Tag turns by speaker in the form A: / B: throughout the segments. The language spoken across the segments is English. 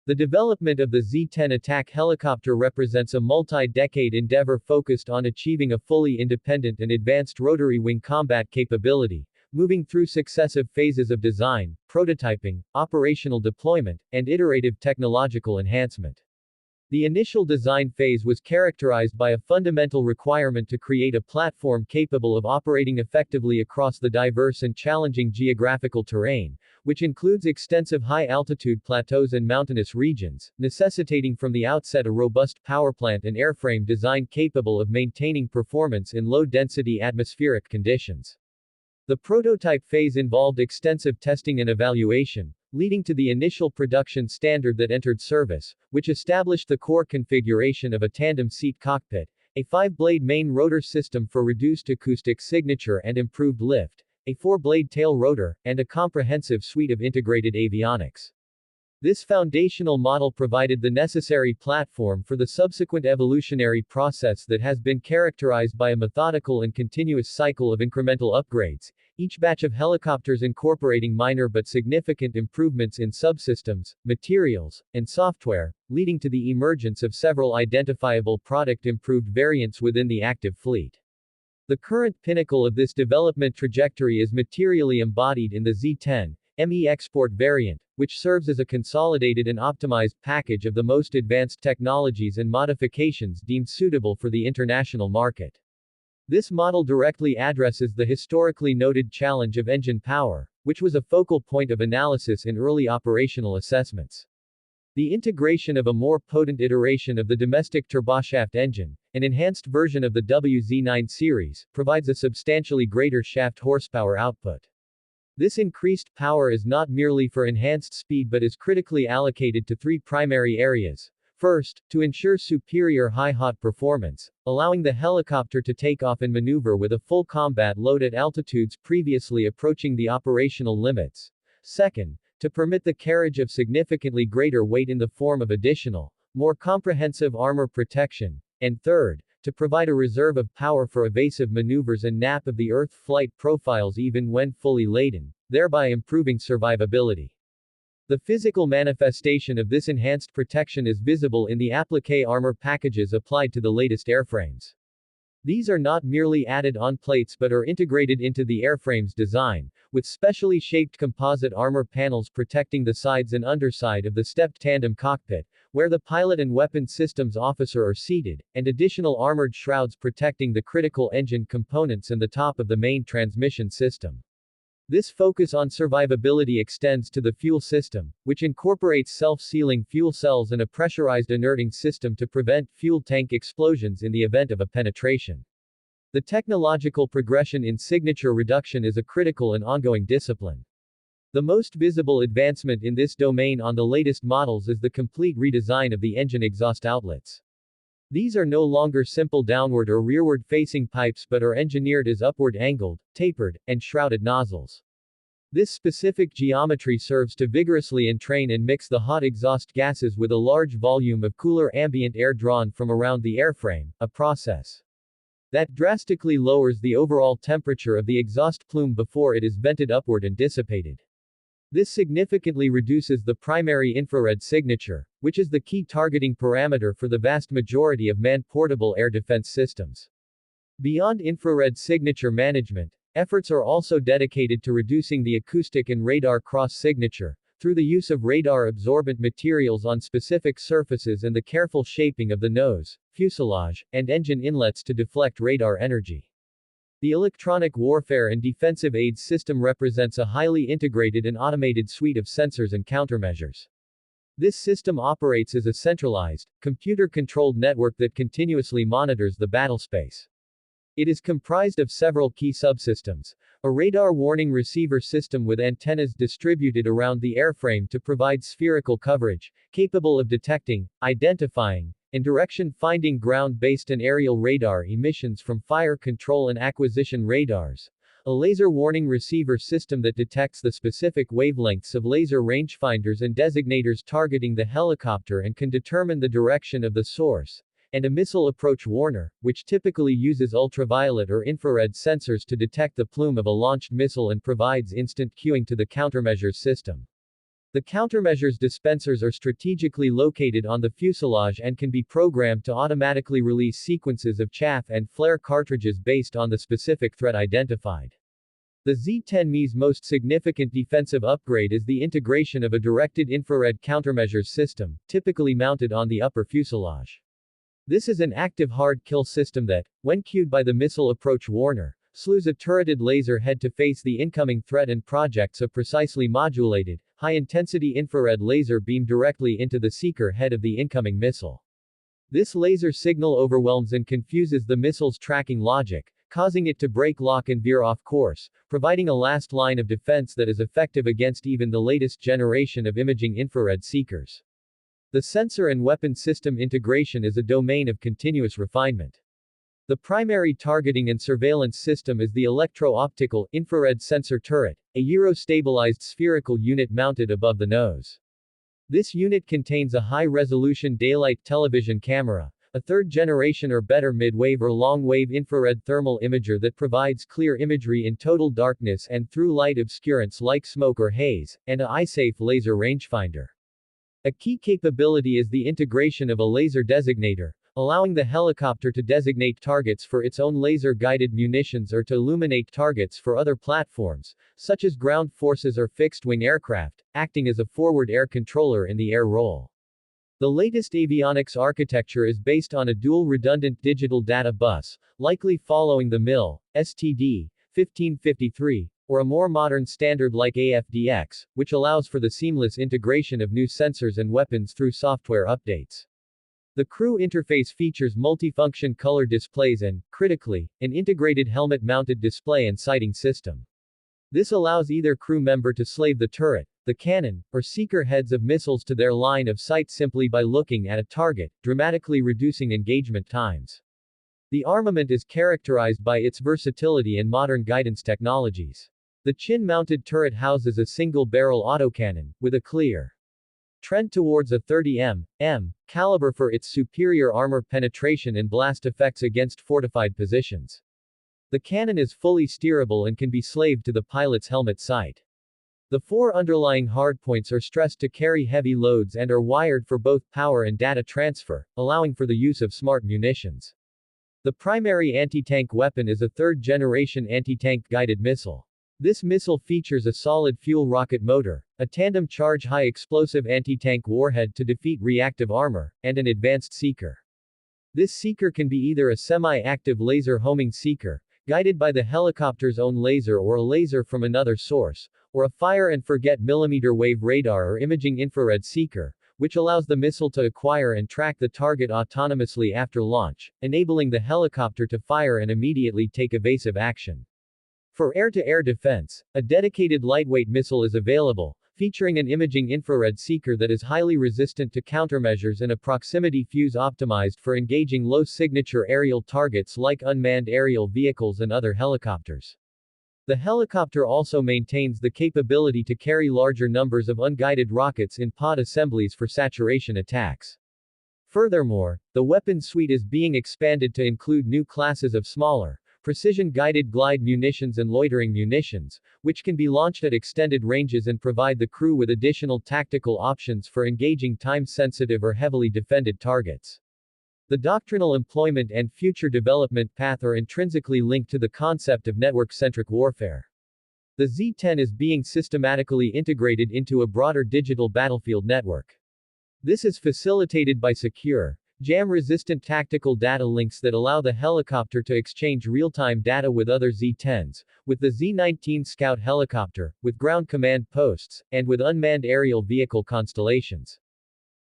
A: The development of the Z-10 attack helicopter represents a multi-decade endeavor focused on achieving a fully independent and advanced rotary wing combat capability, moving through successive phases of design, prototyping, operational deployment, and iterative technological enhancement. The initial design phase was characterized by a fundamental requirement to create a platform capable of operating effectively across the diverse and challenging geographical terrain, which includes extensive high-altitude plateaus and mountainous regions, necessitating from the outset a robust powerplant and airframe design capable of maintaining performance in low-density atmospheric conditions. The prototype phase involved extensive testing and evaluation, leading to the initial production standard that entered service, which established the core configuration of a tandem seat cockpit, a 5-blade main rotor system for reduced acoustic signature and improved lift, a 4-blade tail rotor, and a comprehensive suite of integrated avionics. This foundational model provided the necessary platform for the subsequent evolutionary process that has been characterized by a methodical and continuous cycle of incremental upgrades, each batch of helicopters incorporating minor but significant improvements in subsystems, materials, and software, leading to the emergence of several identifiable product-improved variants within the active fleet. The current pinnacle of this development trajectory is materially embodied in the Z-10ME export variant, which serves as a consolidated and optimized package of the most advanced technologies and modifications deemed suitable for the international market. This model directly addresses the historically noted challenge of engine power, which was a focal point of analysis in early operational assessments. The integration of a more potent iteration of the domestic turboshaft engine, an enhanced version of the WZ-9 series, provides a substantially greater shaft horsepower output. This increased power is not merely for enhanced speed but is critically allocated to 3 primary areas. First, to ensure superior high-hot performance, allowing the helicopter to take off and maneuver with a full combat load at altitudes previously approaching the operational limits. Second, to permit the carriage of significantly greater weight in the form of additional, more comprehensive armor protection. And third, to provide a reserve of power for evasive maneuvers and nap of the Earth flight profiles even when fully laden, thereby improving survivability. The physical manifestation of this enhanced protection is visible in the applique armor packages applied to the latest airframes. These are not merely added-on plates but are integrated into the airframe's design, with specially shaped composite armor panels protecting the sides and underside of the stepped tandem cockpit, where the pilot and weapons systems officer are seated, and additional armored shrouds protecting the critical engine components and the top of the main transmission system. This focus on survivability extends to the fuel system, which incorporates self-sealing fuel cells and a pressurized inerting system to prevent fuel tank explosions in the event of a penetration. The technological progression in signature reduction is a critical and ongoing discipline. The most visible advancement in this domain on the latest models is the complete redesign of the engine exhaust outlets. These are no longer simple downward or rearward-facing pipes but are engineered as upward-angled, tapered, and shrouded nozzles. This specific geometry serves to vigorously entrain and mix the hot exhaust gases with a large volume of cooler ambient air drawn from around the airframe, a process that drastically lowers the overall temperature of the exhaust plume before it is vented upward and dissipated. This significantly reduces the primary infrared signature, which is the key targeting parameter for the vast majority of man-portable air defense systems. Beyond infrared signature management, efforts are also dedicated to reducing the acoustic and radar cross-signature, through the use of radar-absorbent materials on specific surfaces and the careful shaping of the nose, fuselage, and engine inlets to deflect radar energy. The electronic warfare and defensive aids system represents a highly integrated and automated suite of sensors and countermeasures. This system operates as a centralized, computer-controlled network that continuously monitors the battlespace. It is comprised of several key subsystems: a radar warning receiver system with antennas distributed around the airframe to provide spherical coverage, capable of detecting, identifying, and direction-finding ground-based and aerial radar emissions from fire control and acquisition radars; a laser warning receiver system that detects the specific wavelengths of laser rangefinders and designators targeting the helicopter and can determine the direction of the source; and a missile approach warner, which typically uses ultraviolet or infrared sensors to detect the plume of a launched missile and provides instant cueing to the countermeasures system. The countermeasures dispensers are strategically located on the fuselage and can be programmed to automatically release sequences of chaff and flare cartridges based on the specific threat identified. The Z-10ME's most significant defensive upgrade is the integration of a directed infrared countermeasures system, typically mounted on the upper fuselage. This is an active hard kill system that, when cued by the missile approach warner, slews a turreted laser head to face the incoming threat and projects a precisely modulated, high-intensity infrared laser beam directly into the seeker head of the incoming missile. This laser signal overwhelms and confuses the missile's tracking logic, causing it to break lock and veer off course, providing a last line of defense that is effective against even the latest generation of imaging infrared seekers. The sensor and weapon system integration is a domain of continuous refinement. The primary targeting and surveillance system is the electro-optical, infrared sensor turret, a gyro-stabilized spherical unit mounted above the nose. This unit contains a high-resolution daylight television camera, a third-generation or better mid-wave or long-wave infrared thermal imager that provides clear imagery in total darkness and through light obscurance like smoke or haze, and a eye-safe laser rangefinder. A key capability is the integration of a laser designator, allowing the helicopter to designate targets for its own laser-guided munitions or to illuminate targets for other platforms, such as ground forces or fixed-wing aircraft, acting as a forward air controller in the air role. The latest avionics architecture is based on a dual redundant digital data bus, likely following the MIL, STD, 1553, or a more modern standard like AFDX, which allows for the seamless integration of new sensors and weapons through software updates. The crew interface features multifunction color displays and, critically, an integrated helmet-mounted display and sighting system. This allows either crew member to slave the turret, the cannon, or seeker heads of missiles to their line of sight simply by looking at a target, dramatically reducing engagement times. The armament is characterized by its versatility and modern guidance technologies. The chin-mounted turret houses a single-barrel autocannon, with a clear trend towards a 30 mm caliber for its superior armor penetration and blast effects against fortified positions. The cannon is fully steerable and can be slaved to the pilot's helmet sight. The four underlying hardpoints are stressed to carry heavy loads and are wired for both power and data transfer, allowing for the use of smart munitions. The primary anti-tank weapon is a third-generation anti-tank guided missile. This missile features a solid fuel rocket motor, a tandem charge high-explosive anti-tank warhead to defeat reactive armor, and an advanced seeker. This seeker can be either a semi-active laser homing seeker, guided by the helicopter's own laser or a laser from another source, or a fire-and-forget millimeter-wave radar or imaging infrared seeker, which allows the missile to acquire and track the target autonomously after launch, enabling the helicopter to fire and immediately take evasive action. For air-to-air defense, a dedicated lightweight missile is available, featuring an imaging infrared seeker that is highly resistant to countermeasures and a proximity fuse optimized for engaging low-signature aerial targets like unmanned aerial vehicles and other helicopters. The helicopter also maintains the capability to carry larger numbers of unguided rockets in pod assemblies for saturation attacks. Furthermore, the weapon suite is being expanded to include new classes of smaller, precision-guided glide munitions and loitering munitions, which can be launched at extended ranges and provide the crew with additional tactical options for engaging time-sensitive or heavily defended targets. The doctrinal employment and future development path are intrinsically linked to the concept of network-centric warfare. The Z-10 is being systematically integrated into a broader digital battlefield network. This is facilitated by secure, jam-resistant tactical data links that allow the helicopter to exchange real-time data with other Z-10s, with the Z-19 Scout helicopter, with ground command posts, and with unmanned aerial vehicle constellations.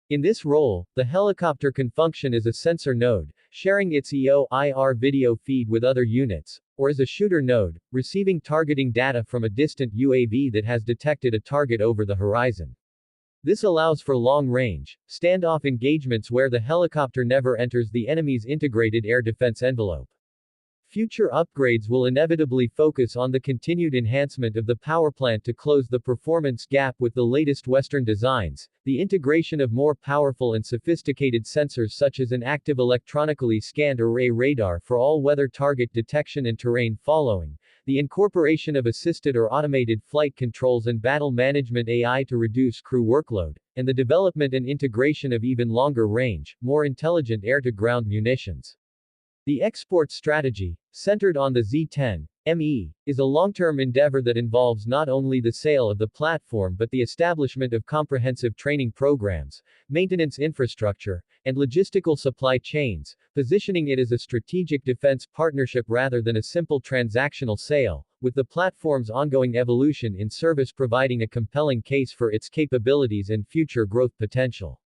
A: In this role, the helicopter can function as a sensor node, sharing its EO/IR video feed with other units, or as a shooter node, receiving targeting data from a distant UAV that has detected a target over the horizon. This allows for long-range, standoff engagements where the helicopter never enters the enemy's integrated air defense envelope. Future upgrades will inevitably focus on the continued enhancement of the powerplant to close the performance gap with the latest Western designs, the integration of more powerful and sophisticated sensors such as an active electronically scanned array radar for all-weather target detection and terrain following, the incorporation of assisted or automated flight controls and battle management AI to reduce crew workload, and the development and integration of even longer range, more intelligent air-to-ground munitions. The export strategy, centered on the Z-10ME, is a long-term endeavor that involves not only the sale of the platform but the establishment of comprehensive training programs, maintenance infrastructure, and logistical supply chains, positioning it as a strategic defense partnership rather than a simple transactional sale, with the platform's ongoing evolution in service providing a compelling case for its capabilities and future growth potential.